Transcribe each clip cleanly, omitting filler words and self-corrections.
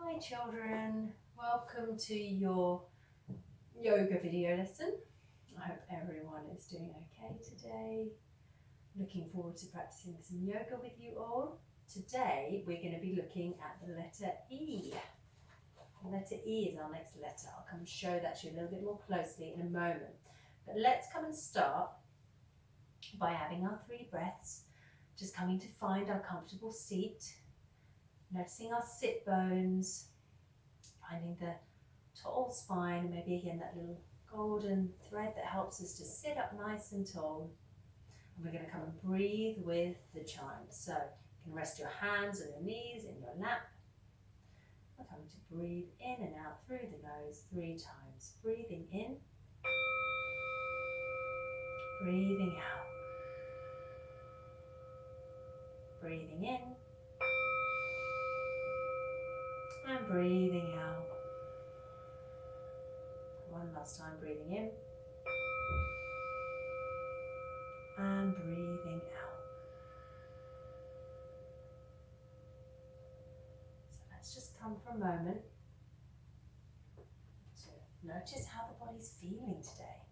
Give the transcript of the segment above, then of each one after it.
Hi children, welcome to your yoga video lesson. I hope everyone is doing okay today. Looking forward to practicing some yoga with you all. Today we're going to be looking at the letter E. The letter E is our next letter. I'll come and show that to you a little bit more closely in a moment. But let's come and start by having our 3 breaths. Just coming to find our comfortable seat. Noticing our sit bones. Finding the tall spine, and maybe again that little golden thread that helps us to sit up nice and tall. And we're going to come and breathe with the chime. So you can rest your hands on your knees in your lap. We're coming to breathe in and out through the nose 3 times. Breathing in, breathing out, breathing in, and breathing out. One last time, breathing in and breathing out. So let's just come for a moment to notice how the body's feeling today.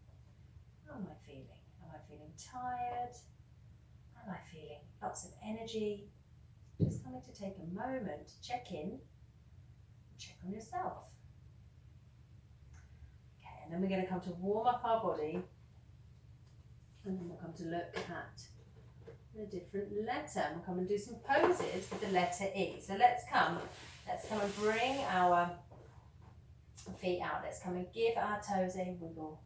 How am I feeling? Am I feeling tired? Am I feeling lots of energy? Just coming to take a moment to check in, check on yourself. Okay, and then we're going to come to warm up our body, and then we'll come to look at a different letter, and we'll come and do some poses with the letter E. So let's come and bring our feet out. Let's come and give our toes a wiggle.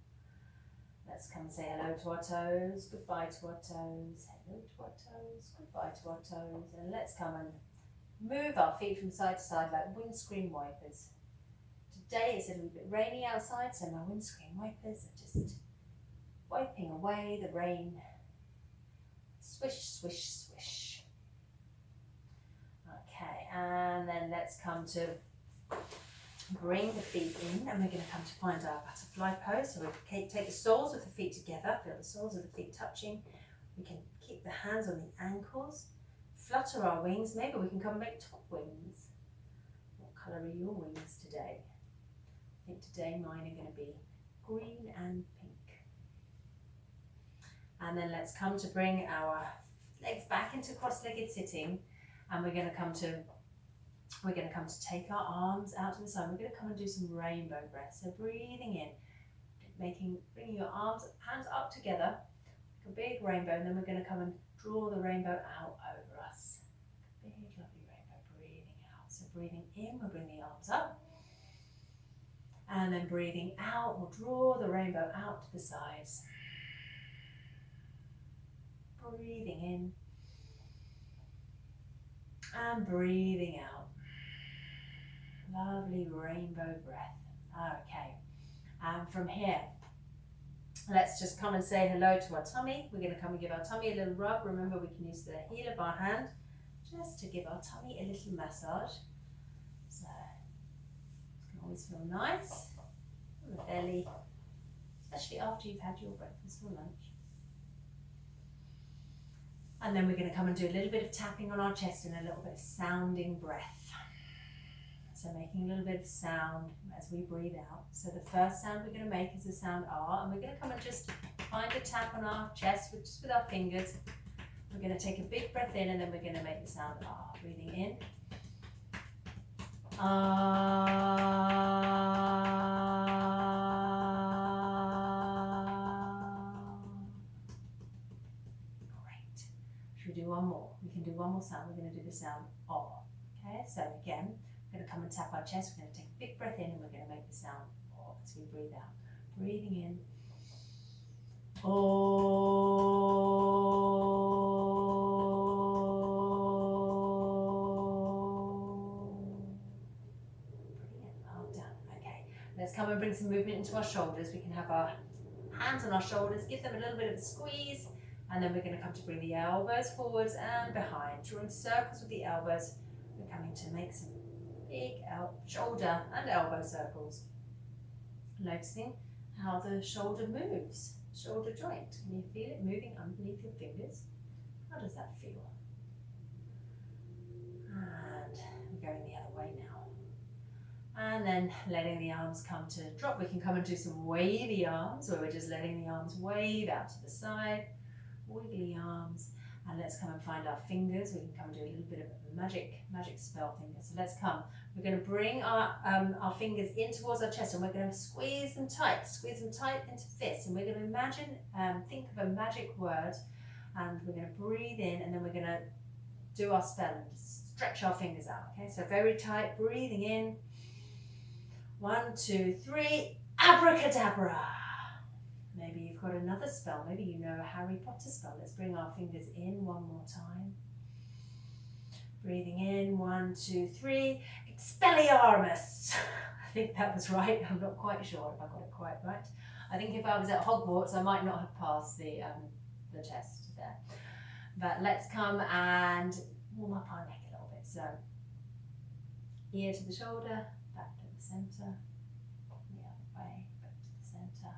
Let's come and say hello to our toes, goodbye to our toes, hello to our toes, goodbye to our toes, and let's come and move our feet from side to side like windscreen wipers. Today it's a little bit rainy outside, so my windscreen wipers are just wiping away the rain. Swish, swish, swish. Okay, and then let's come to bring the feet in, and we're going to come to find our butterfly pose. So we take the soles of the feet together, feel the soles of the feet touching. We can keep the hands on the ankles, flutter our wings. Maybe we can come and make top wings. What colour are your wings today? I think today mine are going to be green and pink. And then let's come to bring our legs back into cross-legged sitting, and we're going to come to take our arms out to the side. We're going to come and do some rainbow breaths. So breathing in, bringing your hands up together, like a big rainbow, and then we're going to come and draw the rainbow out over us. Big lovely rainbow, breathing out. So breathing in, we'll bring the arms up. And then breathing out, we'll draw the rainbow out to the sides. Breathing in and breathing out. Lovely rainbow breath. Okay, and from here, let's just come and say hello to our tummy. We're going to come and give our tummy a little rub. Remember, we can use the heel of our hand just to give our tummy a little massage. So it can always feel nice on the belly, especially after you've had your breakfast or lunch. And then we're going to come and do a little bit of tapping on our chest and a little bit of sounding breath. So making a little bit of sound as we breathe out. So the first sound we're going to make is the sound R, and we're going to come and just find a tap on our chest just with our fingers. We're going to take a big breath in, and then we're going to make the sound R. Breathing in. Great. Should we do one more? We can do one more sound. We're going to do the sound R. Okay, so again, we're going to come and tap our chest. We're going to take a big breath in, and we're going to make the sound O as we breathe out. Breathing in. O. Brilliant. Well done. Okay. Let's come and bring some movement into our shoulders. We can have our hands on our shoulders, give them a little bit of a squeeze, and then we're going to come to bring the elbows forwards and behind, drawing circles with the elbows. We're coming to make some big shoulder and elbow circles. Noticing how the shoulder moves, shoulder joint. Can you feel it moving underneath your fingers? How does that feel? And we're going the other way now. And then letting the arms come to drop. We can come and do some wavy arms where we're just letting the arms wave out to the side. Wiggly arms. And let's come and find our fingers. We can come and do a little bit of a magic spell finger. So let's come. We're going to bring our fingers in towards our chest and we're going to squeeze them tight into fists. And we're going to imagine, think of a magic word, and we're going to breathe in, and then we're going to do our spell and stretch our fingers out. Okay, so very tight, breathing in. 1, 2, 3, abracadabra. Maybe you've got another spell. Maybe you know a Harry Potter spell. Let's bring our fingers in one more time. Breathing in, 1, 2, 3, Expelliarmus. I think that was right. I'm not quite sure if I got it quite right. I think if I was at Hogwarts, I might not have passed the test there. But let's come and warm up our neck a little bit. So, ear to the shoulder, back to the centre, the other way, back to the centre.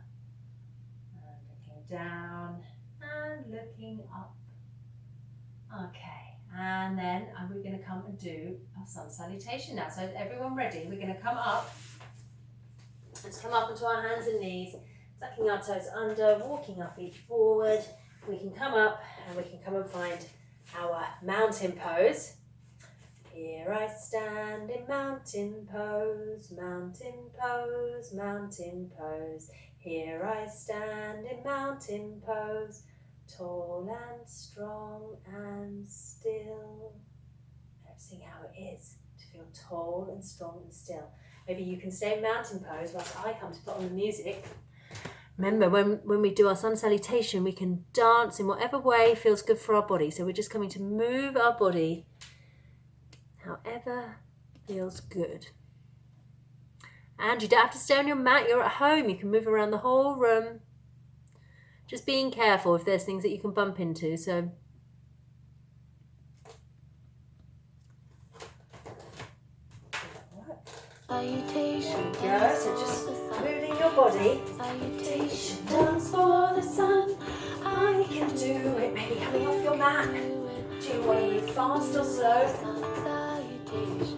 And looking down and looking up. Okay, and then we're going to come and do our sun salutation now. So everyone ready? We're going to come up. Let's come up onto our hands and knees, tucking our toes under, walking our feet forward. We can come up and we can come and find our mountain pose. Here I stand in mountain pose, mountain pose, mountain pose. Here I stand in mountain pose, tall and strong and still. Noticing how it is to feel tall and strong and still. Maybe you can stay in mountain pose whilst I come to put on the music. Remember, when we do our sun salutation, we can dance in whatever way feels good for our body. So we're just coming to move our body however feels good. And you don't have to stay on your mat. You're at home. You can move around the whole room. Just being careful if there's things that you can bump into. So Salutation. there you go. So just moving your body. Salutation. Dance for the sun. I can do it. Maybe coming off your mat. Do you want to move fast or slow? Salutation.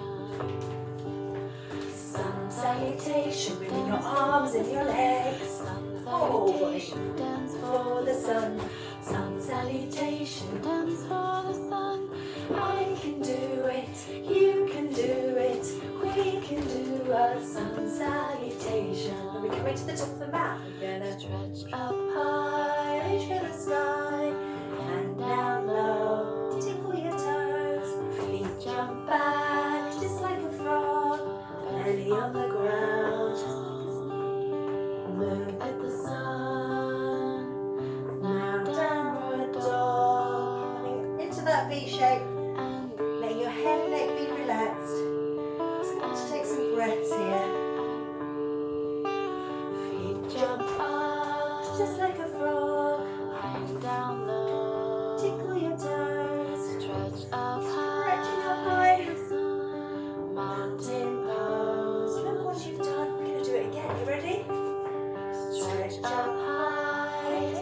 Sun salutation. Moving your arms and your legs. Whole body. Dance For the sun. sun salutation. Dance for the sun. I can do it. You can do it. We can do a sun salutation. And we're coming to the top of the mat. We're gonna Stretch up high, reach for the sky, and down low. Tickle your toes. Feet jump back, just like a frog. Belly on the ground, just like a snake. Look at the sun. Now downward dog. Coming into that V shape. and Let your head and neck be relaxed. Just going to take some breaths here. Feet jump up, just like a frog. and down low. Tickle your toes. Stretch up Stretching up high. high. Mountain Mountain pose. Look what you've done. We're going to do it again. You ready? Stretch up high.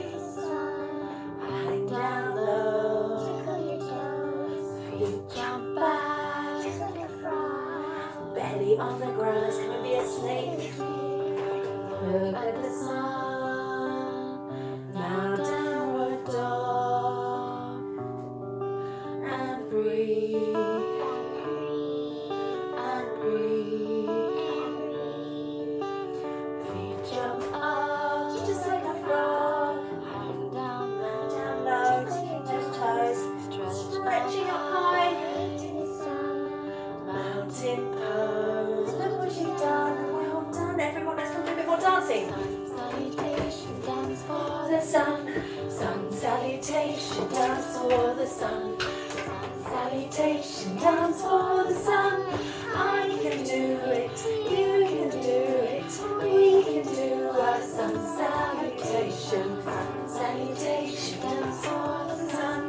And down low. Tickle your toes. Feet jump back. Just like a frog. Belly on the ground. Let's come and be a snake. Look at the sun. Now downward dog. And breathe. And breathe. Feet jump up. Just like a frog. And down low. Down low. Tickling those toes. Stretching up high. Mountain pose. Look what you've done. Well done, everyone. Let's come do a bit more dancing. Salutation. Dance for The sun. Sun salutation. Dance for the sun. Salutation. Dance for the sun. I can do it. You can do it. We can do a sun salutation. Sun salutation. Dance for the sun.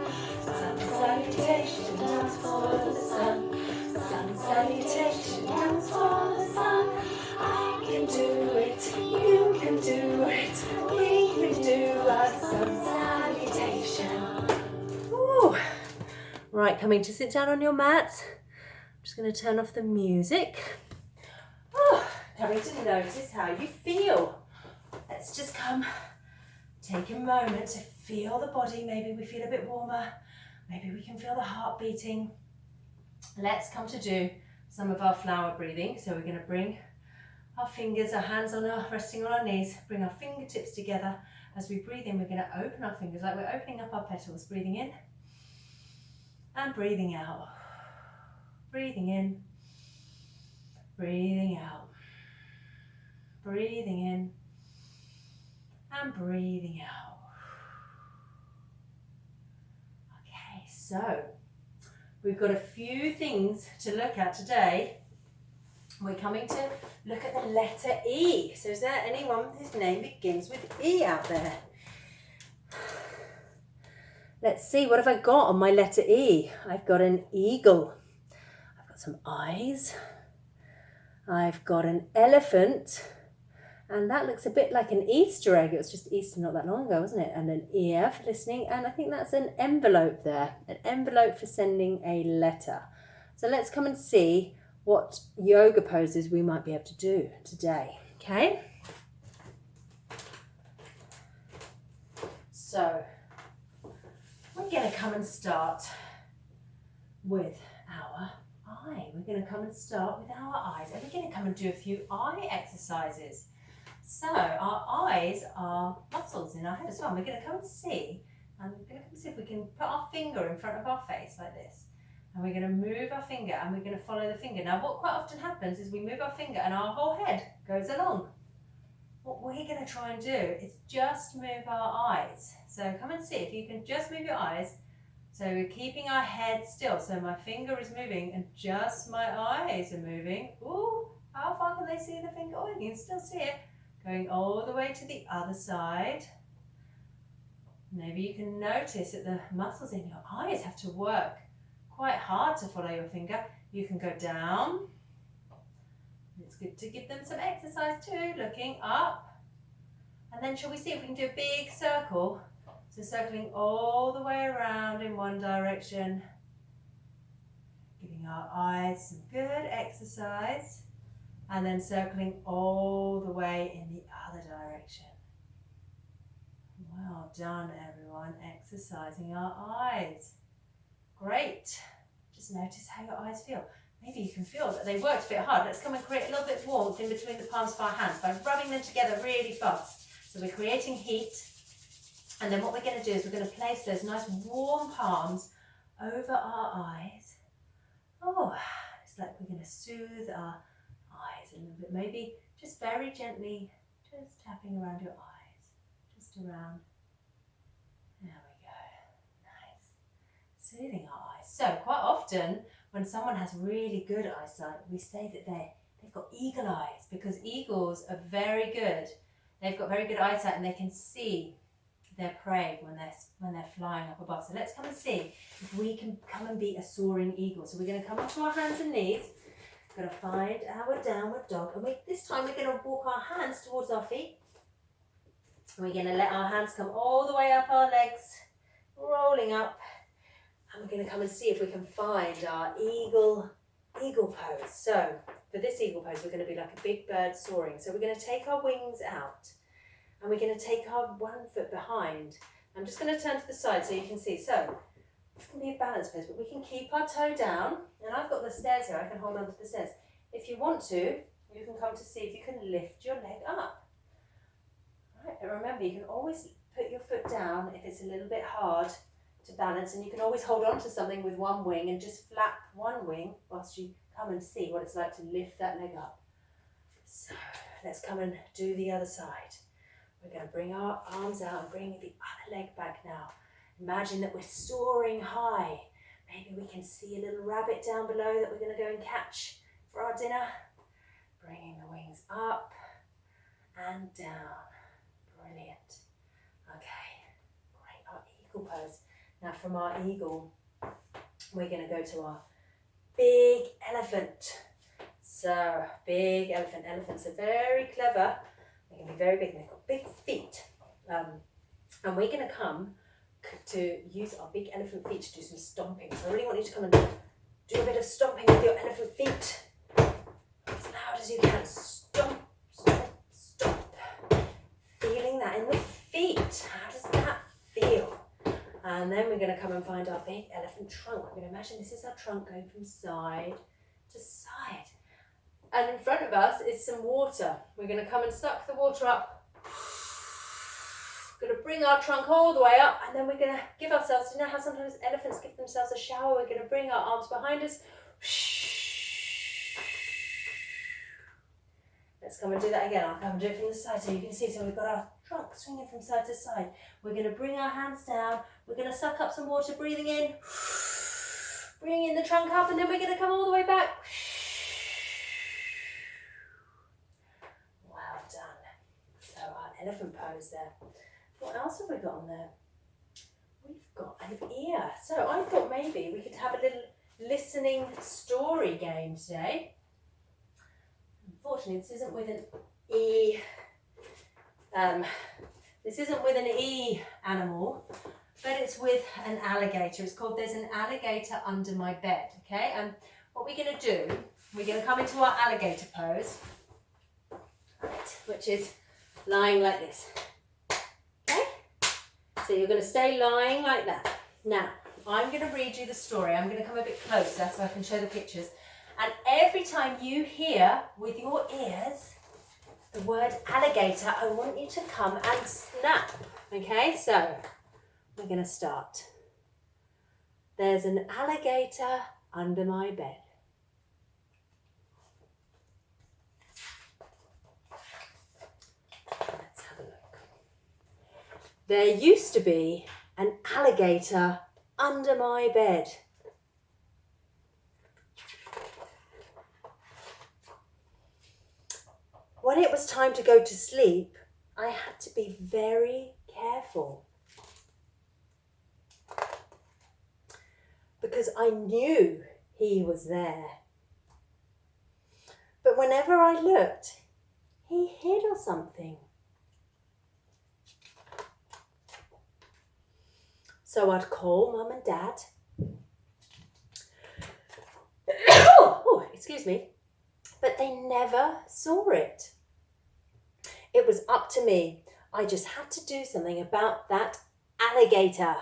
Sun salutation. Dance for the sun. Sun salutation. Dance for the sun. I can do it. You can do it. We can do a sun salutation. Ooh. Right, coming to sit down on your mat. I'm just going to turn off the music. coming to notice how you feel. Let's just come, take a moment to feel the body. Maybe we feel a bit warmer. Maybe we can feel the heart beating. Let's come to do some of our flower breathing. So we're going to bring our fingers, our hands resting on our knees, bring our fingertips together. As we breathe in, we're going to open our fingers like we're opening up our petals. Breathing in and breathing out. Breathing in, breathing out. Breathing in and breathing out. Okay, so we've got a few things to look at today. We're coming to look at the letter E. So is there anyone whose name begins with E out there? Let's see, what have I got on my letter E? I've got an eagle. I've got some eyes. I've got an elephant. And that looks a bit like an Easter egg. It was just Easter not that long ago, wasn't it? And an ear for listening. And I think that's an envelope there. An envelope for sending a letter. So let's come and see what yoga poses we might be able to do today. Okay? So we're going to come and start with our eye. We're going to come and start with our eyes. And we're going to come and do a few eye exercises. So our eyes are muscles in our head as well. We're going to come and see, and we're going to come and see if we can put our finger in front of our face like this. And we're going to move our finger and we're going to follow the finger. Now what quite often happens is we move our finger and our whole head goes along. What we're going to try and do is just move our eyes. So come and see if you can just move your eyes. So we're keeping our head still. So my finger is moving and just my eyes are moving. Ooh, how far can they see the finger? Oh, you can still see it. Going all the way to the other side. Maybe you can notice that the muscles in your eyes have to work quite hard to follow your finger. You can go down. It's good to give them some exercise too, looking up. And then shall we see if we can do a big circle? So circling all the way around in one direction. Giving our eyes some good exercise. And then circling all the way in the other direction. Well done, everyone. Exercising our eyes. Great. Just notice how your eyes feel. Maybe you can feel that they worked a bit hard. Let's come and create a little bit of warmth in between the palms of our hands by rubbing them together really fast. So we're creating heat. And then what we're going to do is we're going to place those nice warm palms over our eyes. Oh, it's like we're going to soothe our eyes a little bit. Maybe just very gently, just tapping around your eyes. Just around. There we go. Nice. Soothing our eyes. So quite often when someone has really good eyesight, we say that they've got eagle eyes because eagles are very good. They've got very good eyesight and they can see their prey when they're flying up above. So let's come and see if we can come and be a soaring eagle. So we're going to come onto our hands and knees. We're going to find our downward dog. And this time we're going to walk our hands towards our feet. And we're going to let our hands come all the way up our legs, rolling up. And we're going to come and see if we can find our eagle pose. So for this eagle pose, we're going to be like a big bird soaring. So we're going to take our wings out. And we're going to take our 1 foot behind. I'm just going to turn to the side so you can see. So this can be a balance pose, but we can keep our toe down. And I've got the stairs here. I can hold on to the stairs. If you want to, you can come to see if you can lift your leg up. Right, and remember, you can always put your foot down if it's a little bit hard to balance. And you can always hold on to something with one wing and just flap one wing whilst you come and see what it's like to lift that leg up. So let's come and do the other side. We're going to bring our arms out and bring the other leg back now. Imagine that we're soaring high. Maybe we can see a little rabbit down below that we're going to go and catch for our dinner. Bringing the wings up and down. Brilliant. Okay, great, our eagle pose. Now from our eagle, we're going to go to our big elephant. So, big elephant. Elephants are very clever. They can be very big and they've got big feet. And we're going to come to use our big elephant feet to do some stomping. So I really want you to come and do a bit of stomping with your elephant feet. As loud as you can. Stomp And then we're going to come and find our big elephant trunk. We're going to imagine this is our trunk going from side to side. And in front of us is some water. We're going to come and suck the water up. We're going to bring our trunk all the way up, and then we're going to give ourselves, you know how sometimes elephants give themselves a shower? We're going to bring our arms behind us. Let's come and do that again. I'll come and do it from the side so you can see. So we've got our trunk swinging from side to side. We're going to bring our hands down. We're going to suck up some water, breathing in. Bringing the trunk up, and then we're going to come all the way back. Well done. So our elephant pose there. What else have we got on there? We've got an ear. So I thought maybe we could have a little listening story game today. Unfortunately, this isn't with an E. This isn't with an E animal, but it's with an alligator. It's called "There's an Alligator Under My Bed." Okay, and what we're going to do, we're going to come into our alligator pose, right, which is lying like this. Okay, so you're going to stay lying like that. Now, I'm going to read you the story. I'm going to come a bit closer so I can show the pictures. And every time you hear with your ears the word alligator, I want you to come and snap. Okay, so we're going to start. There's an alligator under my bed. Let's have a look. There used to be an alligator under my bed. When it was time to go to sleep, I had to be very careful because I knew he was there. But whenever I looked, he hid or something. So I'd call Mum and Dad. Oh, excuse me. But they never saw it. It was up to me. I just had to do something about that alligator.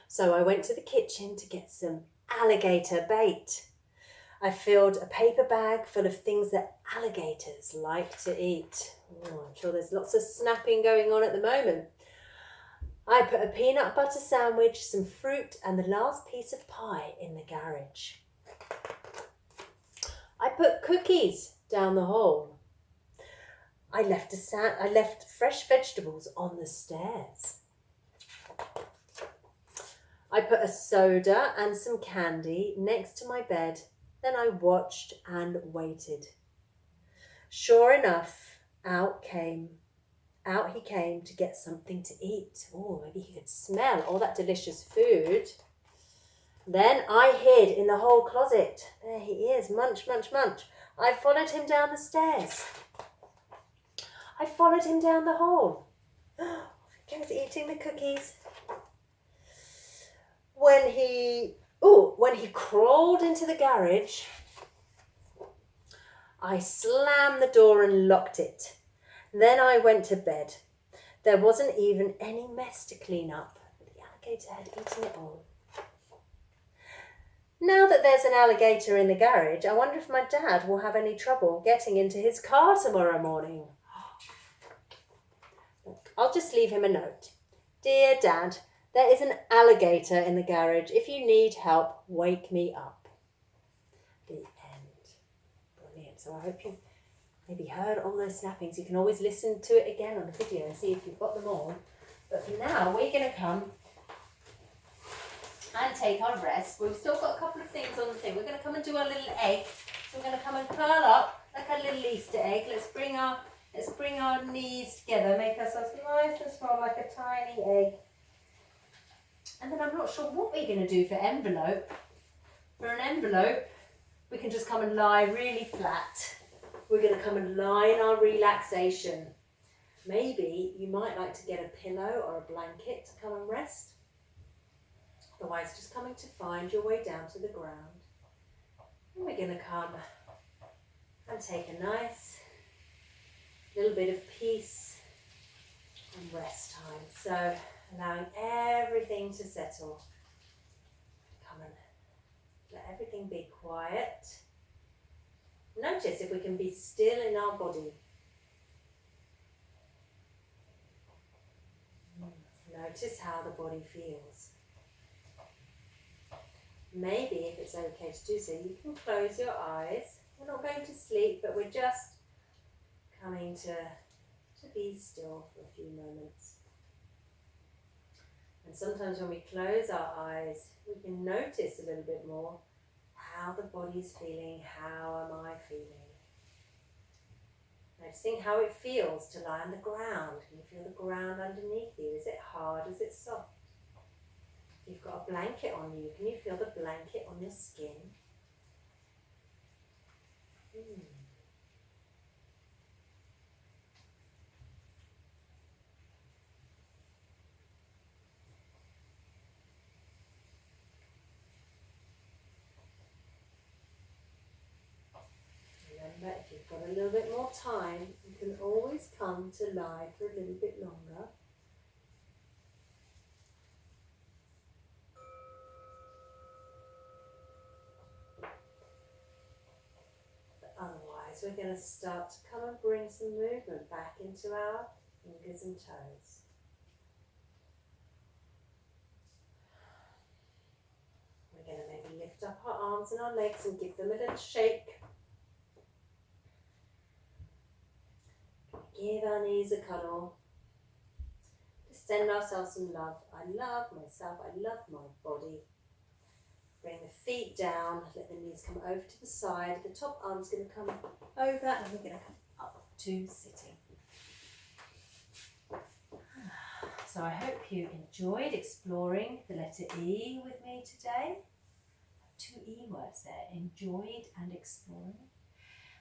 So I went to the kitchen to get some alligator bait. I filled a paper bag full of things that alligators like to eat. Oh, I'm sure there's lots of snapping going on at the moment. I put a peanut butter sandwich, some fruit, and the last piece of pie in the garage. I put cookies down the hall. I left fresh vegetables on the stairs. I put a soda and some candy next to my bed. Then I watched and waited. Sure enough, out he came to get something to eat. Oh, maybe he could smell all that delicious food. Then I hid in the hall closet. There he is, munch, munch, munch. I followed him down the stairs. I followed him down the hall. He was eating the cookies. When he crawled into the garage, I slammed the door and locked it. Then I went to bed. There wasn't even any mess to clean up. The alligator had eaten it all. Now that there's an alligator in the garage, I wonder if my dad will have any trouble getting into his car tomorrow morning. I'll just leave him a note. Dear Dad, there is an alligator in the garage. If you need help, wake me up. The end. Brilliant. So I hope you maybe heard all those snappings. You can always listen to it again on the video and see if you've got them all. But for now, we're going to come and take our rest. We've still got a couple of things on the thing. We're going to come and do our little egg. So we're going to come and curl up like a little Easter egg. Let's bring our knees together, make ourselves nice and small like a tiny egg. And then I'm not sure what we're going to do for envelope. For an envelope, we can just come and lie really flat. We're going to come and lie in our relaxation. Maybe you might like to get a pillow or a blanket to come and rest. Otherwise, just coming to find your way down to the ground. And we're going to come and take a nice little bit of peace and rest time. So allowing everything to settle. Come and let everything be quiet. Notice if we can be still in our body. Notice how the body feels. Maybe if it's okay to do so, you can close your eyes. We're not going to sleep, but we're just coming to be still for a few moments. And sometimes when we close our eyes, we can notice a little bit more how the body's feeling, how am I feeling. Noticing how it feels to lie on the ground. Can you feel the ground underneath you? Is it hard? Is it soft? If you've got a blanket on you, can you feel the blanket on your skin? Remember, if you've got a little bit more time, you can always come to lie for a little bit longer. But otherwise, we're going to start to come and bring some movement back into our fingers and toes. We're going to maybe lift up our arms and our legs and give them a little shake. Give our knees a cuddle. Just send ourselves some love. I love myself. I love my body. Bring the feet down. Let the knees come over to the side. The top arm's going to come over and we're going to come up to sitting. So I hope you enjoyed exploring the letter E with me today. 2 E words there, enjoyed and exploring.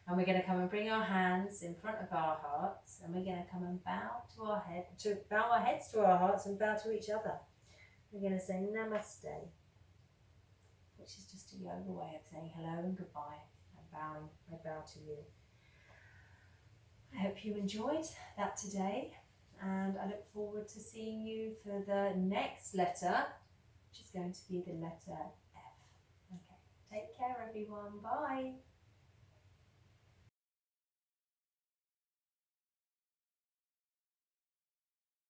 And we're going to come and bring our hands in front of our hearts, and we're going to come and bow our heads to our hearts and bow to each other. We're going to say Namaste, which is just a yoga way of saying hello and goodbye and bowing. I bow to you. I hope you enjoyed that today, and I look forward to seeing you for the next letter, which is going to be the letter F. Okay, take care everyone. Bye.